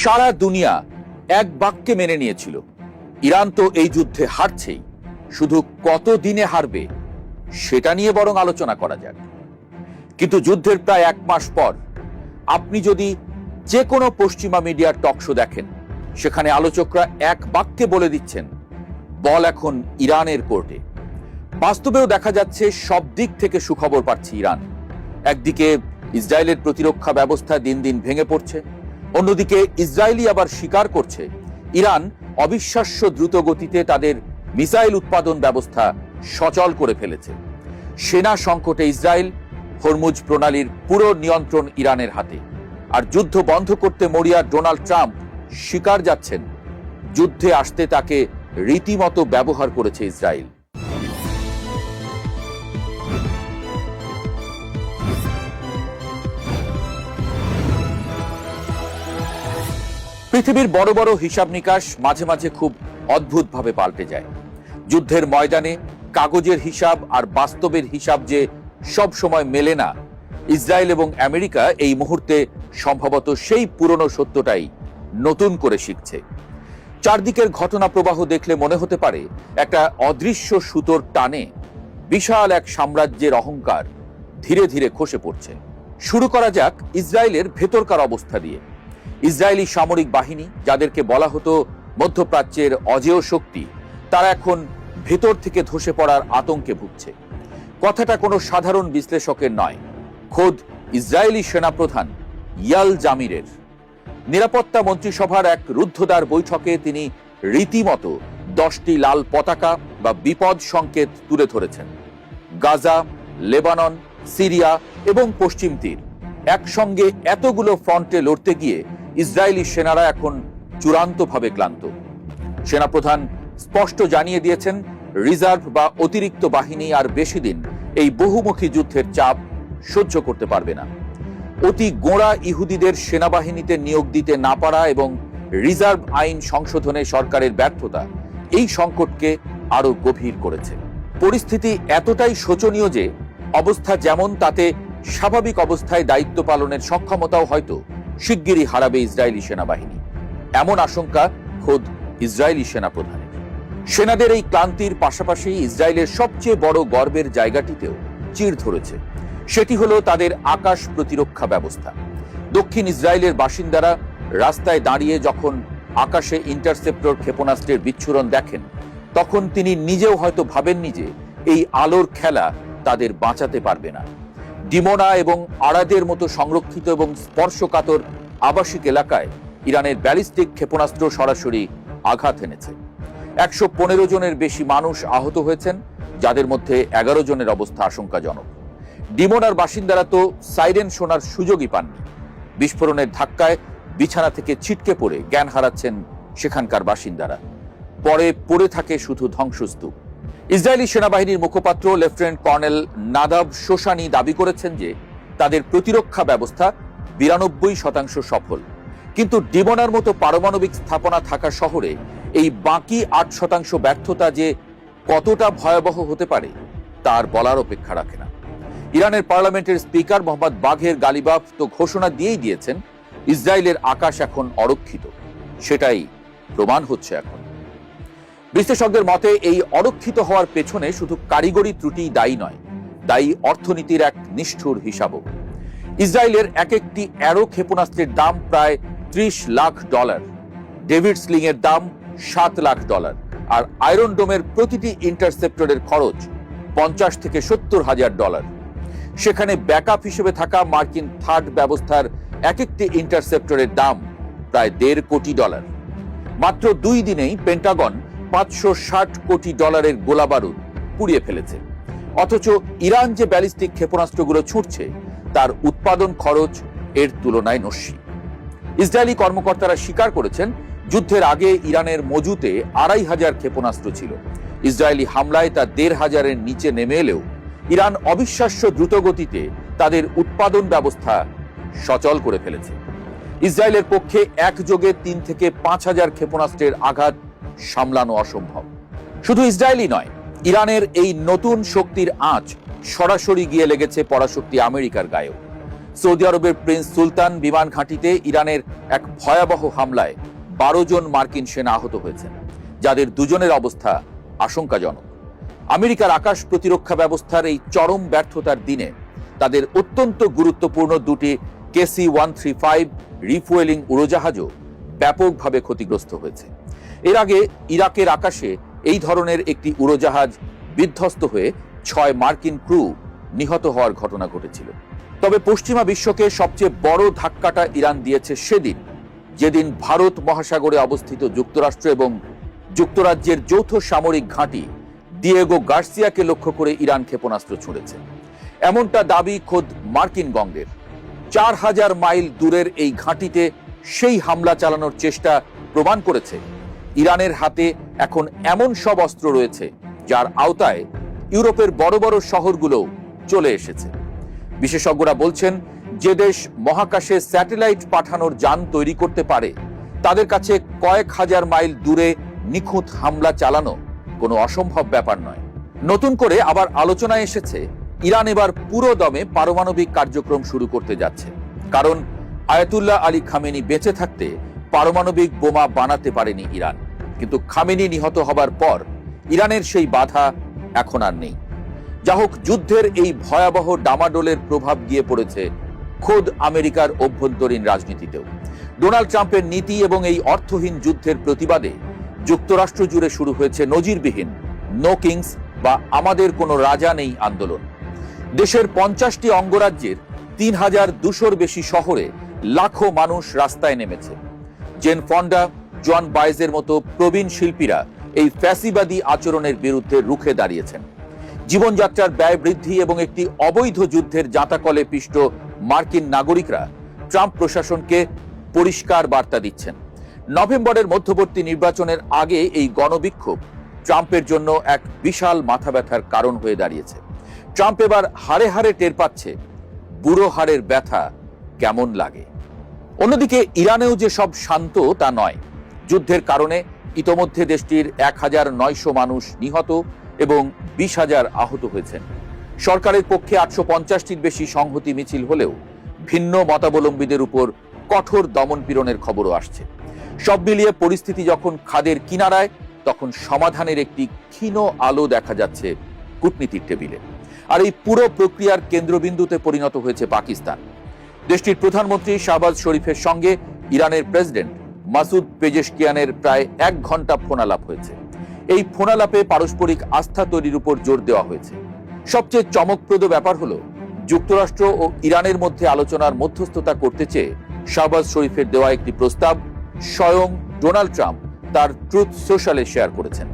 সারা দুনিয়া এক বাক্যে মেনে নিয়েছিল ইরান তো এই যুদ্ধে হারছেই, শুধু কত দিনে হারবে সেটা নিয়ে বরং আলোচনা করা যাক। কিন্তু যুদ্ধের প্রায় 1 মাস পর আপনি যদি যে কোনো পশ্চিমা মিডিয়ার টক শো দেখেন, সেখানে আলোচকরা এক বাক্যে বলে দিচ্ছেন বল এখন ইরানের কোর্টে। বাস্তবেও দেখা যাচ্ছে সব দিক থেকে সুখবর পাচ্ছে ইরান। একদিকে ইসরায়েলের প্রতিরক্ষা ব্যবস্থা দিন দিন ভেঙে পড়ছে, অন্যদিকে ইসরায়েলি আবার স্বীকার করছে ইরান অবিশ্বাস্য দ্রুত গতিতে তাদের মিসাইল উৎপাদন ব্যবস্থা সচল করে ফেলেছে। সেনা সংকটে ইসরায়েল, হরমুজ প্রণালীর পুরো নিয়ন্ত্রণ ইরানের হাতে। আর যুদ্ধ বন্ধ করতে মরিয়া ডোনাল্ড ট্রাম্প স্বীকার যাচ্ছেন যুদ্ধে আসতে তাকে রীতিমতো ব্যবহার করেছে ইসরায়েল। পৃথিবীর বড় বড় হিসাব নিকাশ মাঝে মাঝে খুব অদ্ভুতভাবে পাল্টে যায়। যুদ্ধের ময়দানে কাগজের হিসাব আর বাস্তবের হিসাব যে সব সময় মেলে না, ইসরায়েল এবং আমেরিকা এই মুহূর্তে সম্ভবত সেই পুরনো সত্যটাই নতুন করে শিখছে। চারদিকের ঘটনা প্রবাহ দেখলে মনে হতে পারে একটা অদৃশ্য সুতোর টানে বিশাল এক সাম্রাজ্যের অহংকার ধীরে ধীরে খসে পড়ছে। শুরু করা যাক ইসরায়েলের ভেতরকার অবস্থা দিয়ে। ইসরায়েলি সামরিক বাহিনী, যাদেরকে বলা হতো মধ্যপ্রাচ্যের অজেয় শক্তি, তারা এখন ভেতর থেকে ধসে পড়ার আতঙ্কে ভুগছে। কথাটা কোনো সাধারণ বিশ্লেষকের নয়, খোদ ইসরায়েলি সেনাপ্রধান ইয়াল জামিরের। নিরাপত্তা মন্ত্রিসভার এক রুদ্ধদ্বার বৈঠকে তিনি রীতিমতো 10টি লাল পতাকা বা বিপদ সংকেত তুলে ধরেছেন। গাজা, লেবানন, সিরিয়া এবং পশ্চিম তীর, একসঙ্গে এতগুলো ফ্রন্টে লড়তে গিয়ে ইসরায়েলি সেনারা এখন চূড়ান্তভাবে ক্লান্ত। সেনাপ্রধান স্পষ্ট জানিয়ে দিয়েছেন রিজার্ভ বা অতিরিক্ত বাহিনী আর বেশি দিন এই বহুমুখী যুদ্ধের চাপ সহ্য করতে পারবে না। অতি গোঁড়া ইহুদিদের সেনাবাহিনীতে নিয়োগ দিতে না পারা এবং রিজার্ভ আইন সংশোধনে সরকারের ব্যর্থতা এই সংকটকে আরো গভীর করেছে। পরিস্থিতি এতটাই শোচনীয় যে অবস্থা যেমন, তাতে স্বাভাবিক অবস্থায় দায়িত্ব পালনের সক্ষমতাও হয়তো শিগগিরই হারাবে ইসরায়েলি সেনাবাহিনী, এমন আশঙ্কা খোদ ইসরায়েলি সেনাপ্রধানের। সেনাদের এই ক্লান্তির পাশাপাশি ইসরায়েলের সবচেয়ে বড় গর্বের জায়গাটিতেও চিড় ধরেছে। সেটি হলো তাদের আকাশ প্রতিরক্ষা ব্যবস্থা। দক্ষিণ ইসরায়েলের বাসিন্দারা রাস্তায় দাঁড়িয়ে যখন আকাশে ইন্টারসেপ্টর ক্ষেপণাস্ত্রের বিচ্ছুরণ দেখেন, তখন তিনি নিজেও হয়তো ভাবেননি যে এই আলোর খেলা তাদের বাঁচাতে পারবে না। ডিমোনা এবং আরাদের মতো সংরক্ষিত এবং স্পর্শকাতর আবাসিক এলাকায় ইরানের ব্যালিস্টিক ক্ষেপণাস্ত্র সরাসরি আঘাত এনেছে। 115 জনের বেশি মানুষ আহত হয়েছেন, যাদের মধ্যে 11 জনের অবস্থা আশঙ্কাজনক। ডিমোনার বাসিন্দারা তো সাইরেন শোনার সুযোগই পাননি। বিস্ফোরণের ধাক্কায় বিছানা থেকে ছিটকে পড়ে জ্ঞান হারাচ্ছেন সেখানকার বাসিন্দারা। পরে পড়ে থাকে শুধু ধ্বংসস্তূপ। ইসরায়েলি সেনাবাহিনীর মুখপাত্র লেফটেন্যান্ট কর্নেল নাদাব শোশানি দাবি করেছেন যে তাদের প্রতিরক্ষা ব্যবস্থা 92% সফল। কিন্তু ডিমোনার মতো পারমাণবিক স্থাপনা থাকা শহরে এই বাকি 8% ব্যর্থতা যে কতটা ভয়াবহ হতে পারে তার বলার অপেক্ষা রাখে না। ইরানের পার্লামেন্টের স্পিকার মোহাম্মদ বাঘের গালিবাফ তো ঘোষণা দিয়েই দিয়েছেন ইসরায়েলের আকাশ এখন অরক্ষিত। সেটাই প্রমাণ হচ্ছে এখন। বিশ্লেষকদের মতে এই অরক্ষিত হওয়ার পেছনে শুধু কারিগরি ত্রুটি দায়ী নয়, দায়ী অর্থনীতির এক নিষ্ঠুর হিসাবও। ইসরায়েলের এক একটি অ্যারো ক্ষেপণাস্ত্রের দাম প্রায় $30 লাখ, ডেভিড স্লিং এর দাম $7 লাখ, আর আয়রন ডোমের প্রতিটি ইন্টারসেপ্টরের খরচ $50,000 থেকে $70,000। সেখানে ব্যাকআপ হিসেবে থাকা মার্কিন থার্ড ব্যবস্থার এক একটি ইন্টারসেপ্টরের দাম প্রায় $1.5 কোটি। মাত্র 2 দিনেই পেন্টাগন $560 কোটি গোলাবারুদ পুড়িয়ে ফেলেছে। অথচ ইরান যে ব্যালিস্টিক ক্ষেপণাস্ত্রগুলো ছুটছে তার উৎপাদন খরচ এর তুলনায় নস্যি। ইসরায়েলি কর্মকর্তারা স্বীকার করেছেন যুদ্ধের আগে ইরানের মজুতে 2,500 ক্ষেপণাস্ত্র ছিল। ইসরায়েলি হামলায় তা 1,500-এর নিচে নেমে এলেও ইরান অবিশ্বাস্য দ্রুতগতিতে তাদের উৎপাদন ব্যবস্থা সচল করে ফেলেছে। ইসরায়েলের পক্ষে একযোগে 3 থেকে 5,000 ক্ষেপণাস্ত্রের আঘাত সামলানো অসম্ভব। শুধু ইসরায়েলই নয়, ইরানের এই নতুন শক্তির আঁচ সরাসরি গিয়ে লেগেছে পরাশক্তি আমেরিকার গায়েও। সৌদি আরবের প্রিন্স সুলতান বিমান ঘাঁটিতে ইরানের এক ভয়াবহ হামলায় 12 জন মার্কিন সেনা আহত হয়েছেন, যাদের দুজনের অবস্থা আশঙ্কাজনক। আমেরিকার আকাশ প্রতিরক্ষা ব্যবস্থার এই চরম ব্যর্থতার দিনে তাদের অত্যন্ত গুরুত্বপূর্ণ দুটি KC-135 রিফুয়েলিং উড়োজাহাজও ব্যাপকভাবে ক্ষতিগ্রস্ত হয়েছে। এর আগে ইরাকের আকাশে এই ধরনের একটি উড়োজাহাজ বিধ্বস্ত হয়ে 6 মার্কিন ক্রু নিহত হওয়ার ঘটনা ঘটেছিল। তবে পশ্চিমা বিশ্বকে সবচেয়ে বড় ধাক্কাটা ইরান দিয়েছে সেদিন, যেদিন ভারত মহাসাগরে অবস্থিত যুক্তরাষ্ট্র এবং যুক্তরাজ্যের যৌথ সামরিক ঘাঁটি দিয়েগো গার্সিয়াকে লক্ষ্য করে ইরান ক্ষেপণাস্ত্র ছুঁড়েছে। এমনটা দাবি খোদ মার্কিন গঙ্গের। 4000 মাইল দূরের এই ঘাঁটিতে সেই হামলা চালানোর চেষ্টা প্রমাণ করেছে ইরানের হাতে এখন এমন সব অস্ত্র রয়েছে যার আওতায় ইউরোপের বড় বড় শহরগুলোও চলে এসেছে। বিশেষজ্ঞরা বলছেন, যে দেশ মহাকাশে স্যাটেলাইট পাঠানোর যান তৈরি করতে পারে, তাদের কাছে কয়েক হাজার মাইল দূরে নিখুঁত হামলা চালানো কোনো অসম্ভব ব্যাপার নয়। নতুন করে আবার আলোচনায় এসেছে ইরান এবার পুরো দমে পারমাণবিক কার্যক্রম শুরু করতে যাচ্ছে, কারণ আয়াতুল্লাহ আলী খামেনি বেঁচে থাকতে পারমাণবিক বোমা বানাতে পারেনি ইরান। কিন্তু খামেনি নিহত হবার পর ইরানের সেই বাধা এখন আর নেই। যা হোক, যুদ্ধের এই ভয়াবহ ডামাডোলের প্রভাব গিয়ে পড়েছে খোদ আমেরিকার অভ্যন্তরীণ রাজনীতিতেও। ডোনাল্ড ট্রাম্পের নীতি এবং এই অর্থহীন যুদ্ধের প্রতিবাদে যুক্তরাষ্ট্র জুড়ে শুরু হয়েছে নজিরবিহীন নো কিংস বা আমাদের কোনো রাজা নেই আন্দোলন। দেশের 50টি অঙ্গরাজ্যের 3200-র বেশি শহরে লাখো মানুষ রাস্তায় নেমেছে। জেন ফন্ডা, জন বাইজের মতো প্রবীণ শিল্পীরা এই ফ্যাসিবাদী আচরণের বিরুদ্ধে রুখে দাঁড়িয়েছেন। জীবনযাত্রার ব্যয় বৃদ্ধি এবং একটি অবৈধ যুদ্ধের জাঁতাকলে পিষ্ট মার্কিন নাগরিকরা ট্রাম্প প্রশাসনকে পরিষ্কার বার্তা দিচ্ছেন। নভেম্বরের মধ্যবর্তী নির্বাচনের আগে এই গণবিক্ষোভ ট্রাম্পের জন্য এক বিশাল মাথা ব্যথার কারণ হয়ে দাঁড়িয়েছে। ট্রাম্প এবার হাড়ে হাড়ে টের পাচ্ছে বুড়ো হাড়ের ব্যথা কেমন লাগে। অন্যদিকে ইরানেও যে সব শান্ত তা নয়। যুদ্ধের কারণে ইতোমধ্যে দেশটির 1900 মানুষ নিহত এবং 20,000 আহত হয়েছেন। সরকারের পক্ষে 850-টির বেশি সংহতি মিছিল হলেও ভিন্ন মতাবলম্বীদের উপর কঠোর দমনপীড়নের খবরও আসছে। সব মিলিয়ে পরিস্থিতি যখন খাদের কিনারায়, তখন সমাধানের একটি ক্ষীণ আলো দেখা যাচ্ছে কূটনীতির টেবিলে। আর এই পুরো প্রক্রিয়ার কেন্দ্রবিন্দুতে পরিণত হয়েছে পাকিস্তান। দেশটির প্রধানমন্ত্রী শাহবাজ শরীফের সঙ্গে ইরানের প্রেসিডেন্ট মাসুদ পেজেশকিয়ানের প্রায় 1 ঘন্টা ফোনালাপ হয়েছে। এই ফোনালাপে পারস্পরিক আস্থা তৈরির উপর জোর দেওয়া হয়েছে। সবচেয়ে চমকপ্রদ ব্যাপার হলো, যুক্তরাষ্ট্র ও ইরানের মধ্যে আলোচনার মধ্যস্থতা করতে চেয়ে শাহবাজ শরীফের দেওয়া একটি প্রস্তাব স্বয়ং ডোনাল্ড ট্রাম্প তার ট্রুথ সোশ্যালে শেয়ার করেছেন।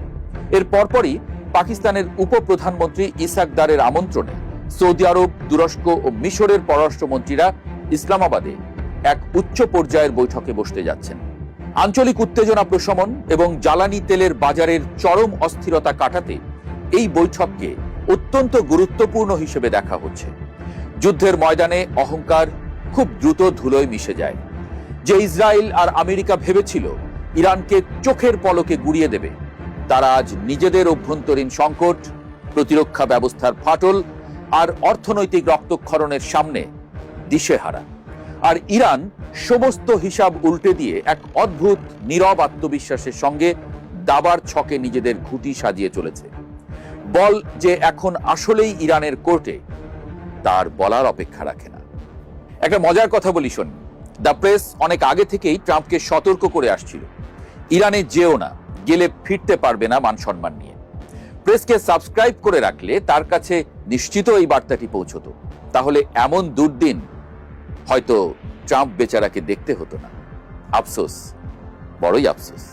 এর পরপরই পাকিস্তানের উপপ্রধানমন্ত্রী ইসাক দারের আমন্ত্রণে সৌদি আরব, তুরস্ক ও মিশরের পররাষ্ট্রমন্ত্রীরা ইসলামাবাদে এক উচ্চ পর্যায়ের বৈঠকে বসতে যাচ্ছেন। আঞ্চলিক উত্তেজনা প্রশমন এবং জ্বালানি তেলের বাজারের চরম অস্থিরতা কাটাতে এই বৈঠককে অত্যন্ত গুরুত্বপূর্ণ হিসেবে দেখা হচ্ছে। যুদ্ধের ময়দানে অহংকার খুব দ্রুত ধুলোয় মিশে যায়। যে ইসরায়েল আর আমেরিকা ভেবেছিল ইরানকে চোখের পলকে গুড়িয়ে দেবে, তারা আজ নিজেদের অভ্যন্তরীণ সংকট, প্রতিরক্ষা ব্যবস্থার ফাটল আর অর্থনৈতিক রক্তক্ষরণের সামনে দিশেহারা। আর ইরান সমস্ত হিসাব উল্টে দিয়ে এক অদ্ভুত নীরব আত্মবিশ্বাসের সঙ্গে দাবার ছকে নিজেদের ঘুঁটি সাজিয়ে চলেছে। বল যে এখন আসলেই ইরানের কোর্টে, তার বলার অপেক্ষা রাখে না। একটা মজার কথা বলি শোন। দ্য প্রেস অনেক আগে থেকেই ট্রাম্পকে সতর্ক করে আসছিল, ইরানে যেও না, গেলে ফিরতে পারবে না মান সম্মান নিয়ে। প্রেসকে সাবস্ক্রাইব করে রাখলে তার কাছে নিশ্চিত এই বার্তাটি পৌঁছতো। তাহলে এমন দুর্দিন হয়তো ট্রাম্প বেচারাকে দেখতে হতো না। আফসোস, বড়ই আফসোস।